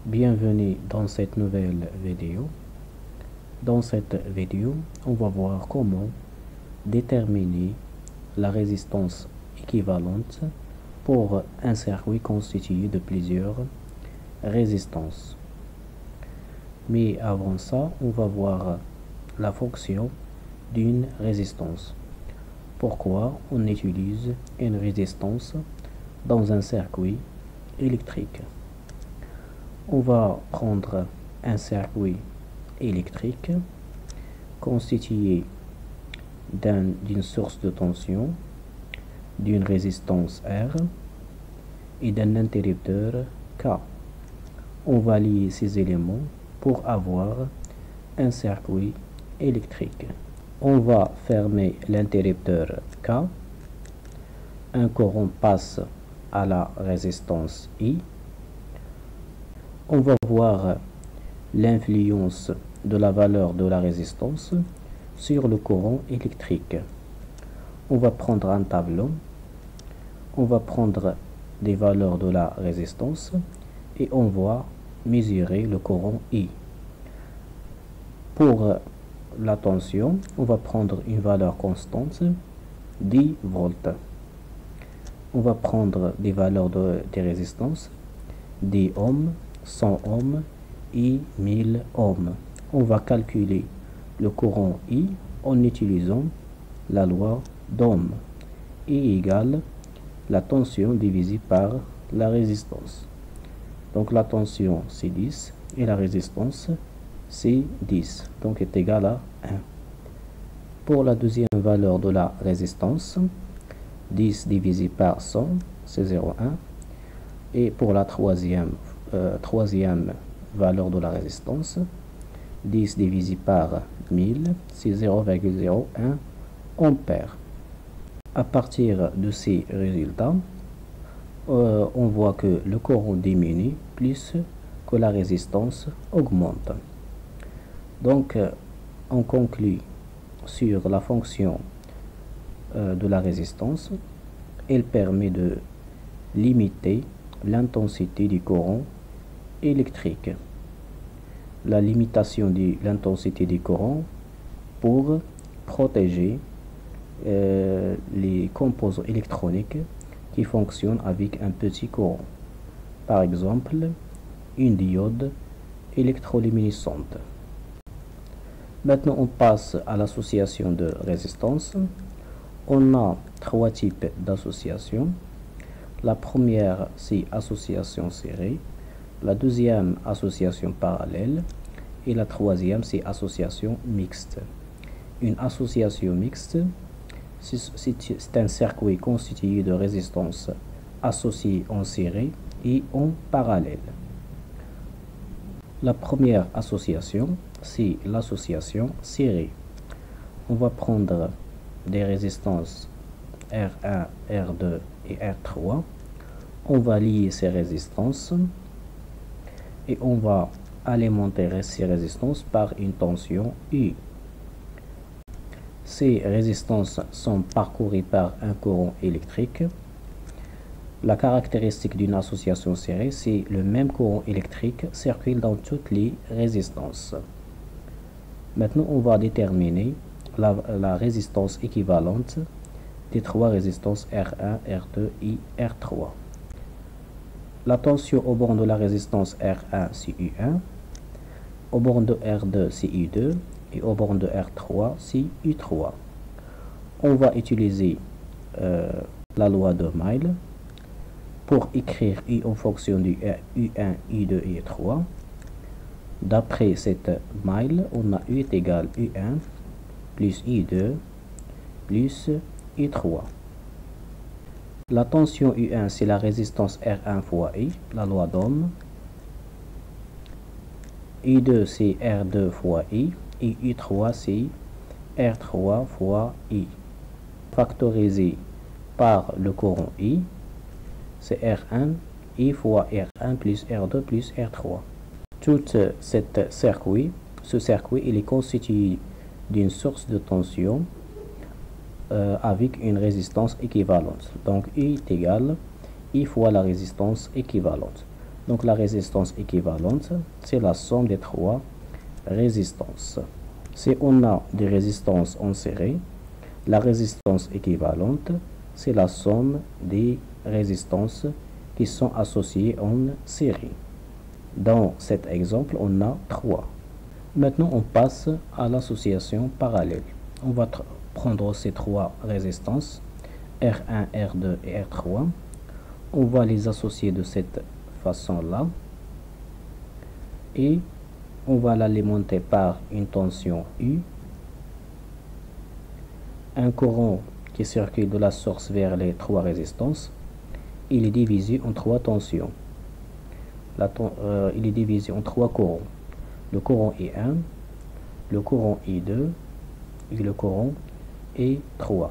Bienvenue dans cette nouvelle vidéo. Dans cette vidéo, on va voir comment déterminer la résistance équivalente pour un circuit constitué de plusieurs résistances. Mais avant ça, on va voir la fonction d'une résistance. Pourquoi on utilise une résistance dans un circuit électrique? On va prendre un circuit électrique constitué d'une source de tension, d'une résistance R et d'un interrupteur K. On va lier ces éléments pour avoir un circuit électrique. On va fermer l'interrupteur K. Un courant passe à la résistance I. On va voir l'influence de la valeur de la résistance sur le courant électrique. On va prendre un tableau. On va prendre des valeurs de la résistance et on va mesurer le courant I. Pour la tension, on va prendre une valeur constante, 10 volts. On va prendre des valeurs des résistances, 10 ohms, 100 ohms et 1000 ohms. On va calculer le courant I en utilisant la loi d'Ohm. I égale la tension divisée par la résistance. Donc la tension c'est 10 et la résistance c'est 10, donc est égal à 1. Pour la deuxième valeur de la résistance, 10 divisé par 100 c'est 0,1. Et pour la troisième valeur de la résistance, 10 divisé par 1000 c'est 0,01 ampères. À partir de ces résultats, on voit que le courant diminue plus que la résistance augmente. Donc, on conclut sur la fonction de la résistance. Elle permet de limiter l'intensité du courant électrique. La limitation de l'intensité du courant pour protéger les composants électroniques qui fonctionnent avec un petit courant. Par exemple, une diode électroluminescente. Maintenant, on passe à l'association de résistance. On a trois types d'associations. La première, c'est association serrée. La deuxième, association parallèle. Et la troisième, c'est association mixte. Une association mixte, c'est un circuit constitué de résistances associées en série et en parallèle. La première association, c'est l'association serrée. On va prendre des résistances R1, R2 et R3. On va lier ces résistances et on va alimenter ces résistances par une tension U. Ces résistances sont parcourues par un courant électrique. La caractéristique d'une association serrée, c'est le même courant électrique circule dans toutes les résistances. Maintenant, on va déterminer la résistance équivalente des trois résistances R1, R2 et R3. La tension au bord de la résistance R1, c'est U1. Au bord de R2, c'est U2. Et au bord de R3, c'est U3. On va utiliser la loi de Myle pour écrire U en fonction du U1, U2 et U3. D'après cette Myle, on a U est égal U1 plus U2 plus U3. La tension U1, c'est la résistance R1 fois I, la loi d'Ohm. U2, c'est R2 fois I. Et U3, c'est R3 fois I. Factorisé par le courant I, c'est R1, I fois R1 plus R2 plus R3. Tout ce circuit, il est constitué d'une source de tension avec une résistance équivalente. Donc, I est égal I fois la résistance équivalente. Donc la résistance équivalente, c'est la somme des trois résistances. Si on a des résistances en série, la résistance équivalente, c'est la somme des résistances qui sont associées en série. Dans cet exemple, on a 3. Maintenant, on passe à l'association parallèle. On va prendre ces trois résistances, R1, R2 et R3. On va les associer de cette façon-là. Et on va l'alimenter par une tension U. Un courant qui circule de la source vers les trois résistances. Il est divisé en trois tensions. Il est divisé en trois courants. Le courant I1, le courant I2 et le courant I3.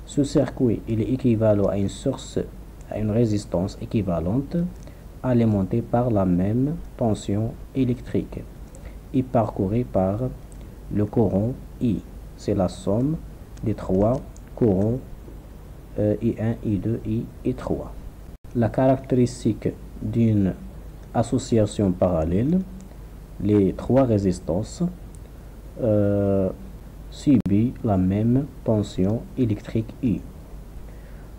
Ce circuit il est équivalent à une source, à une résistance équivalente alimentée par la même tension électrique et parcourue par le courant I. C'est la somme des trois courants I1, I2 et I3. La caractéristique d'une association parallèle, les trois résistances subissent la même tension électrique I.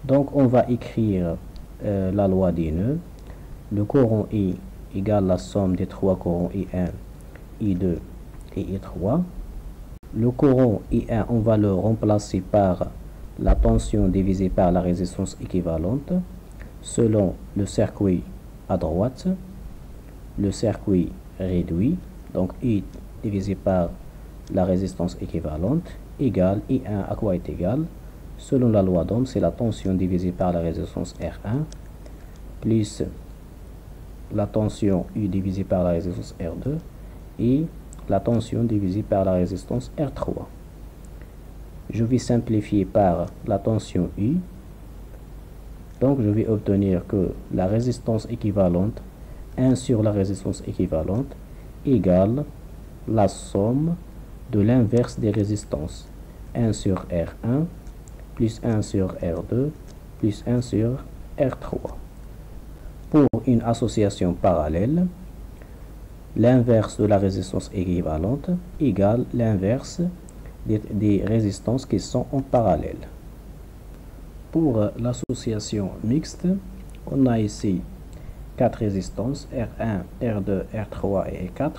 Donc on va écrire la loi des nœuds. Le courant I égale la somme des trois courants I1, I2 et I3. Le courant I1, on va le remplacer par la tension divisée par la résistance équivalente selon le circuit à droite, le circuit réduit, donc I divisé par la résistance équivalente, égale I1 à quoi est égal? Selon la loi d'Ohm, c'est la tension divisée par la résistance R1, plus la tension U divisée par la résistance R2, et la tension divisée par la résistance R3. Je vais simplifier par la tension U. Donc je vais obtenir que la résistance équivalente 1 sur la résistance équivalente égale la somme de l'inverse des résistances. 1 sur R1 plus 1 sur R2 plus 1 sur R3. Pour une association parallèle, l'inverse de la résistance équivalente égale l'inverse des résistances qui sont en parallèle. Pour l'association mixte, on a ici 4 résistances, R1, R2, R3 et R4.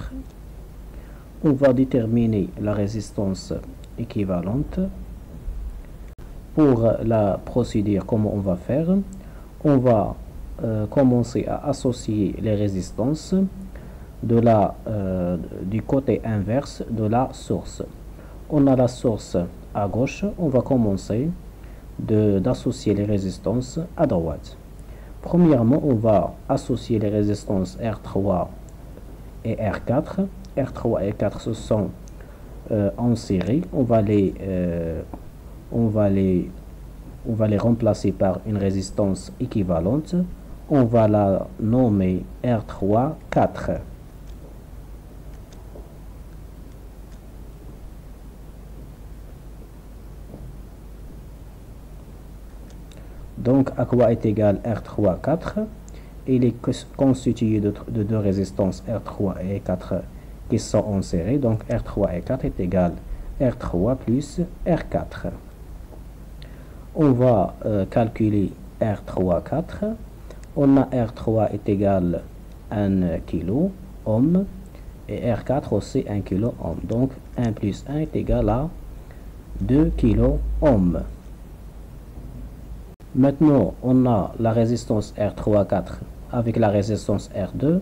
On va déterminer la résistance équivalente. Pour la procédure, comment on va faire? On va commencer à associer les résistances du côté inverse de la source. On a la source à gauche, on va commencer d'associer les résistances à droite. Premièrement, on va associer les résistances R3 et R4. R3 et R4 ce sont en série. On va les remplacer par une résistance équivalente. On va la nommer R3 4. Donc, à quoi est égal R3 4? Il est constitué de deux résistances R3 et R4 qui sont en série. Donc, R3 et R4 est égal R3 plus R4. On va calculer R3 4. On a R3 est égal à 1 kilo ohm et R4 aussi 1 kilo ohm. Donc, 1 plus 1 est égal à 2 kilo ohm. Maintenant, on a la résistance R3-4 avec la résistance R2.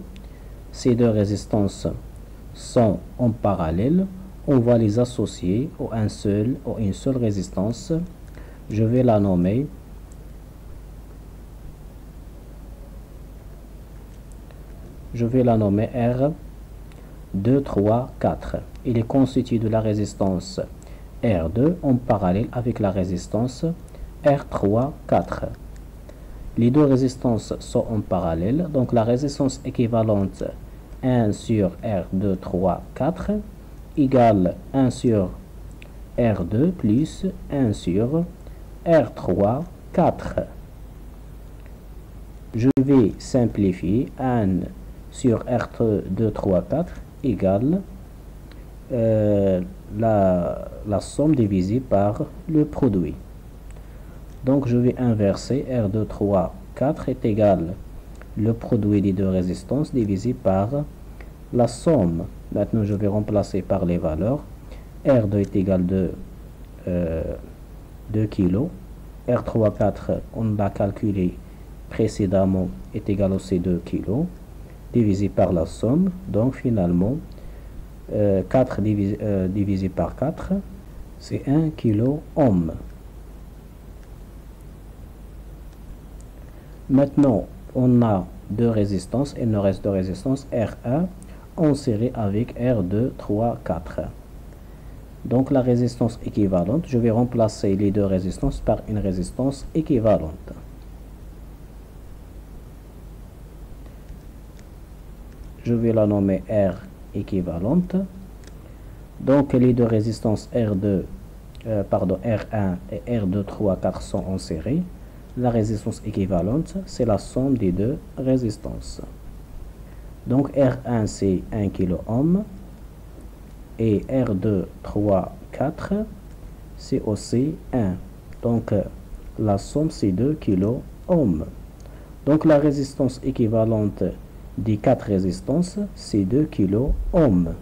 Ces deux résistances sont en parallèle. On va les associer à une seule résistance. Je vais la nommer R2, 3, 4. Il est constitué de la résistance R2 en parallèle avec la résistance R3, 4. Les deux résistances sont en parallèle, donc la résistance équivalente 1 sur R2, 3, 4 égale 1 sur R2 plus 1 sur R3, 4. Je vais simplifier. 1 sur R2, 3, 4 égale la somme divisée par le produit. Donc je vais inverser. R2, 3, 4 est égal le produit des deux résistances divisé par la somme. Maintenant je vais remplacer par les valeurs. R2 est égal de 2 kg. R3, 4, on l'a calculé précédemment, est égal aussi 2 kg, divisé par la somme. Donc finalement, 4 divisé par 4, c'est 1 kilo ohm. Maintenant, on a deux résistances, il nous reste deux résistances, R1 en série avec R2, 3, 4. Donc la résistance équivalente, je vais remplacer les deux résistances par une résistance équivalente. Je vais la nommer R équivalente. Donc les deux résistances R1 et R2, 3, 4 sont en série. La résistance équivalente, c'est la somme des deux résistances. Donc R1 c'est 1 kilo ohm et R2, 3, 4 c'est aussi 1. Donc la somme c'est 2 kilo ohm. Donc la résistance équivalente des 4 résistances c'est 2 kilo ohm.